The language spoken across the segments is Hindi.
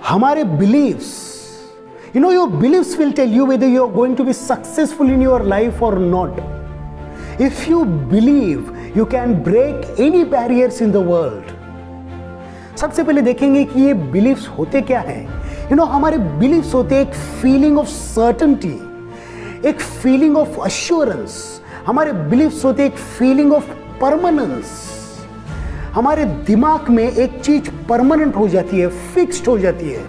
हमारे beliefs, your beliefs will tell you whether you are going to be successful in your life or not. If you believe, you can break any barriers in the world. सबसे पहले देखेंगे कि ये beliefs होते क्या हैं। हमारे beliefs होते एक feeling of certainty, एक feeling of assurance। हमारे beliefs होते एक feeling of permanence। हमारे दिमाग में एक चीज परमानेंट हो जाती है, फिक्स्ड हो जाती है।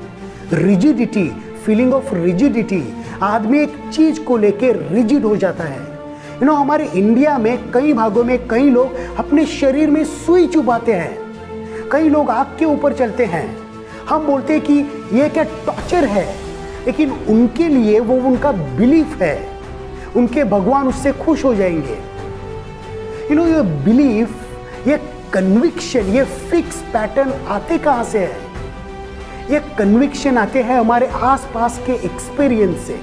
रिजिडिटी, फीलिंग ऑफ रिजिडिटी, आदमी एक चीज को लेके रिजिड हो जाता है। हमारे इंडिया में कई भागों में कई लोग अपने शरीर में सुई चुभाते हैं, कई लोग आग के ऊपर चलते हैं। हम बोलते हैं कि ये क्या टॉर्चर है, लेकिन उनके लिए वो उनका बिलीफ है, उनके भगवान उससे खुश हो जाएंगे। ये बिलीफ, ये कन्विक्शन, ये फिक्स पैटर्न आते कहां से है? ये कन्विक्शन आते हैं हमारे आसपास के एक्सपीरियंस से।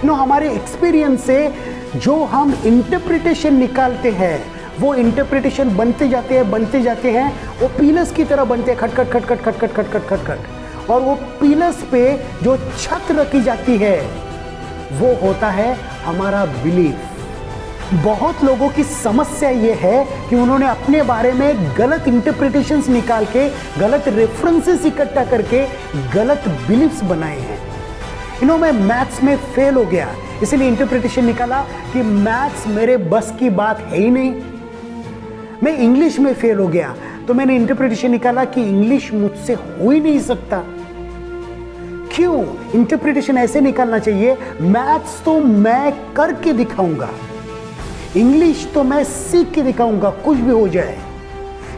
हमारे एक्सपीरियंस से जो हम इंटरप्रिटेशन निकालते हैं, वो इंटरप्रिटेशन बनते जाते हैं, वो पीलर्स की तरह बनते हैं, खटखट खटखट खटखट खटखट खटखट। और वो पीलर्स पे जो छत रखी जाती है वो होता है हमारा बिलीफ। बहुत लोगों की समस्या ये है कि उन्होंने अपने बारे में गलत इंटरप्रिटेशंस निकाल के, गलत रेफरेंसेस इकट्ठा करके गलत बिलीफ्स बनाए हैं। मैं मैथ्स में फेल हो गया, इसलिए इंटरप्रिटेशन निकाला कि मैथ्स मेरे बस की बात है ही नहीं। मैं इंग्लिश में फेल हो गया तो मैंने इंटरप्रिटेशन निकाला कि इंग्लिश मुझसे हो ही नहीं सकता। क्यों? इंटरप्रिटेशन ऐसे निकालना चाहिए, मैथ्स तो मैं करके दिखाऊंगा, इंग्लिश तो मैं सीख के दिखाऊंगा, कुछ भी हो जाए।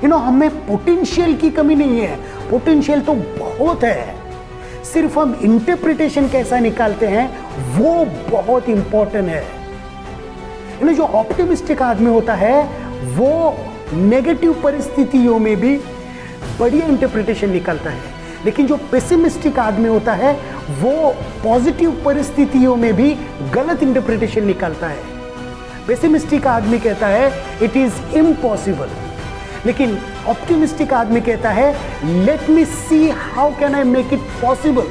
हमें पोटेंशियल की कमी नहीं है, पोटेंशियल तो बहुत है, सिर्फ हम इंटरप्रिटेशन कैसा निकालते हैं वो बहुत इंपॉर्टेंट है। जो ऑप्टिमिस्टिक आदमी होता है वो नेगेटिव परिस्थितियों में भी बढ़िया इंटरप्रिटेशन निकालता है, लेकिन जो पेसिमिस्टिक आदमी होता है वो पॉजिटिव परिस्थितियों में भी गलत इंटरप्रिटेशन निकालता है। पेसिमिस्टिक आदमी कहता है इट इज इम्पॉसिबल, लेकिन ऑप्टिमिस्टिक आदमी कहता है let me see how can I make it possible.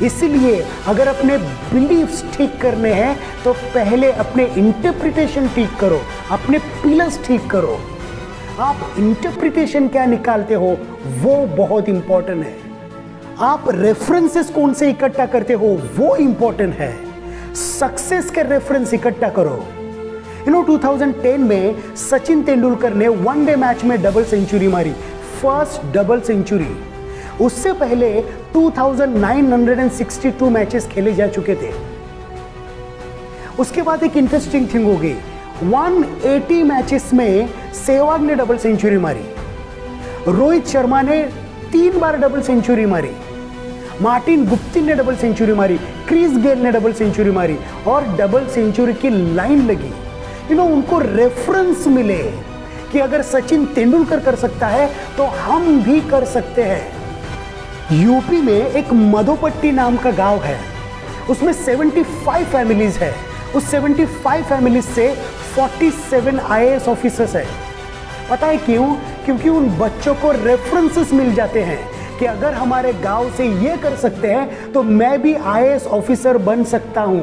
इसलिए अगर अपने बिलीफ्स ठीक करने हैं तो पहले अपने इंटरप्रिटेशन ठीक करो, अपने पिलर्स ठीक करो। आप इंटरप्रिटेशन क्या निकालते हो वो बहुत इंपॉर्टेंट है। आप रेफरेंसेस कौन से इकट्ठा करते हो वो इंपॉर्टेंट है। सक्सेस के रेफरेंस इकट्ठा करो। 2010 में सचिन तेंदुलकर ने वनडे मैच में डबल सेंचुरी मारी, फर्स्ट डबल सेंचुरी। उससे पहले 2962 मैचेस खेले जा चुके थे। उसके बाद एक इंटरेस्टिंग थिंग हो गई, 180 मैचेस में सहवाग ने डबल सेंचुरी मारी, रोहित शर्मा ने 3 बार डबल सेंचुरी मारी, मार्टिन गुप्टिल ने डबल सेंचुरी मारी, क्रिस गेल ने डबल सेंचुरी मारी और डबल सेंचुरी की लाइन लगी। उनको रेफरेंस मिले कि अगर सचिन तेंदुलकर कर सकता है तो हम भी कर सकते हैं। यूपी में एक मधोपट्टी नाम का गांव है, उसमें 75 फैमिलीज है। उस 75 फैमिलीज से 47 आईएएस ऑफिसर्स है। पता है क्यों? क्योंकि उन बच्चों को रेफरेंसेस मिल जाते हैं कि अगर हमारे गांव से ये कर सकते हैं तो मैं भी आईएएस ऑफिसर बन सकता हूं।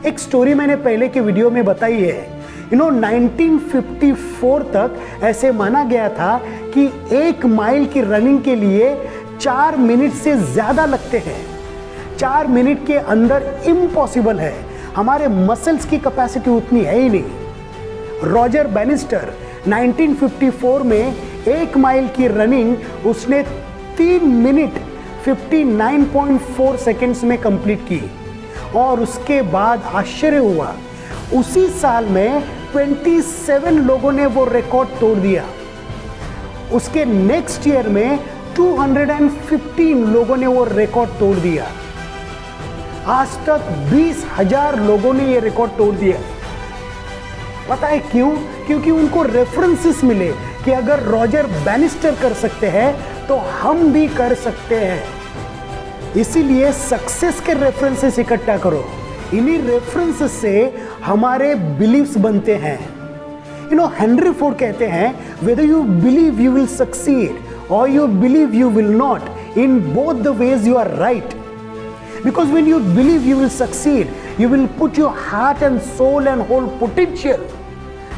एक स्टोरी मैंने पहले के वीडियो में बताई है। 1954 तक ऐसे माना गया था कि 1 माइल की रनिंग के लिए 4 मिनट से ज्यादा लगते हैं। 4 मिनट के अंदर इम्पॉसिबल है, हमारे मसल्स की कैपेसिटी उतनी है ही नहीं। रॉजर बैनिस्टर 1954 में 1 माइल की रनिंग उसने 3 मिनट 59.4 सेकेंड्स में कंप्लीट की और उसके बाद आश्चर्य हुआ, उसी साल में 27 लोगों ने वो रिकॉर्ड तोड़ दिया। उसके नेक्स्ट ईयर में 215 लोगों ने वो रिकॉर्ड तोड़ दिया। आज तक 20,000 लोगों ने ये रिकॉर्ड तोड़ दिया। पता है क्यों? क्योंकि उनको रेफरेंसेस मिले कि अगर रॉजर बैनिस्टर कर सकते हैं तो हम भी कर सकते हैं। इसीलिए सक्सेस के रेफरेंसेस इकट्ठा करो, इन्हीं रेफरेंसेस से हमारे बिलीव्स बनते हैं। हेनरी फोर्ड कहते हैं whether you believe you will succeed or you believe you will not. In both the ways you are right. Because when you believe you will succeed, you will put your heart and soul and whole potential,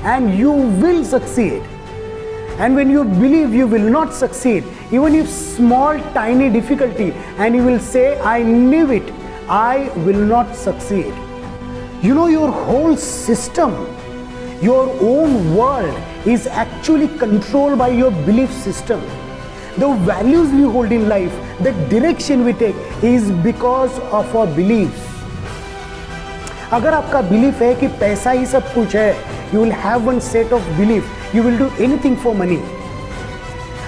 and you will succeed. And when you believe you will not succeed, even if small tiny difficulty, and you will say, I knew it, I will not succeed. You know, your whole system, your own world is actually controlled by your belief system. The values we hold in life, the direction we take is because of our beliefs. अगर आपका बिलीफ है कि पैसा ही सब कुछ है, you will have one set of belief, you will do anything for money.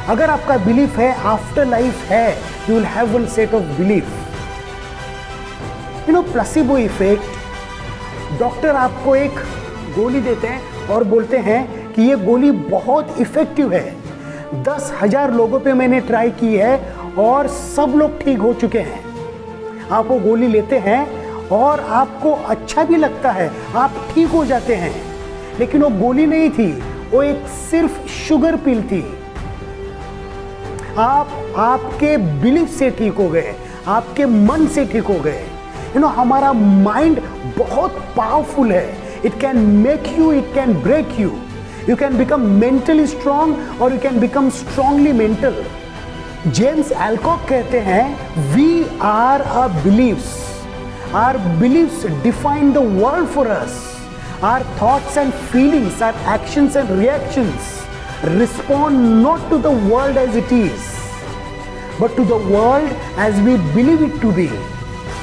अगर आपका बिलीफ है आफ्टर लाइफ है, you will have one set of belief. You know, placebo effect, doctor आपको एक गोली देते हैं और बोलते हैं कि ये गोली बहुत इफेक्टिव है, 10,000 लोगों पे मैंने ट्राई की है और सब लोग ठीक हो चुके हैं. आप वो गोली लेते हैं और आपको अच्छा भी लगता है, आप ठीक हो जाते हैं, लेकिन वो गोली नहीं थी, वो एक सिर्फ शुगर पिल थी. आप आपके बिलीफ से ठीक हो गए, आपके मन से ठीक हो गए. यू नो, हमारा माइंड बहुत पावरफुल है. It can make you, it can break you. You can become mentally strong or you can become strongly mental. James Alcock कहते हैं, we are our beliefs. Our beliefs define the world for us. Our thoughts and feelings, our actions and reactions respond not to the world as it is, but to the world as we believe it to be.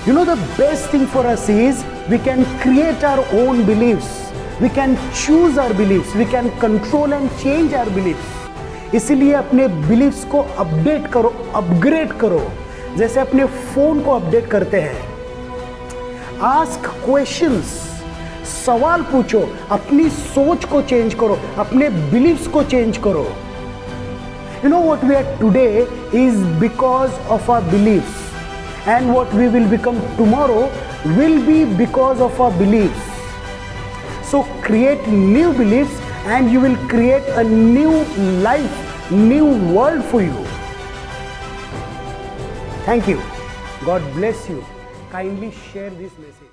You know, the best thing for us is we can create our own beliefs. We can choose our beliefs. We can control and change our beliefs. इसीलिए अपने beliefs को अपडेट करो, अपग्रेड करो, जैसे अपने फोन को अपडेट करते हैं. Ask questions, सवाल पूछो, अपनी सोच को चेंज करो, अपने beliefs को चेंज करो. You know, what we are today is because of our beliefs, and what we will become tomorrow will be because of our beliefs. So create new beliefs and you will create a new life, new world for you. Thank you. God bless you. Kindly share this message.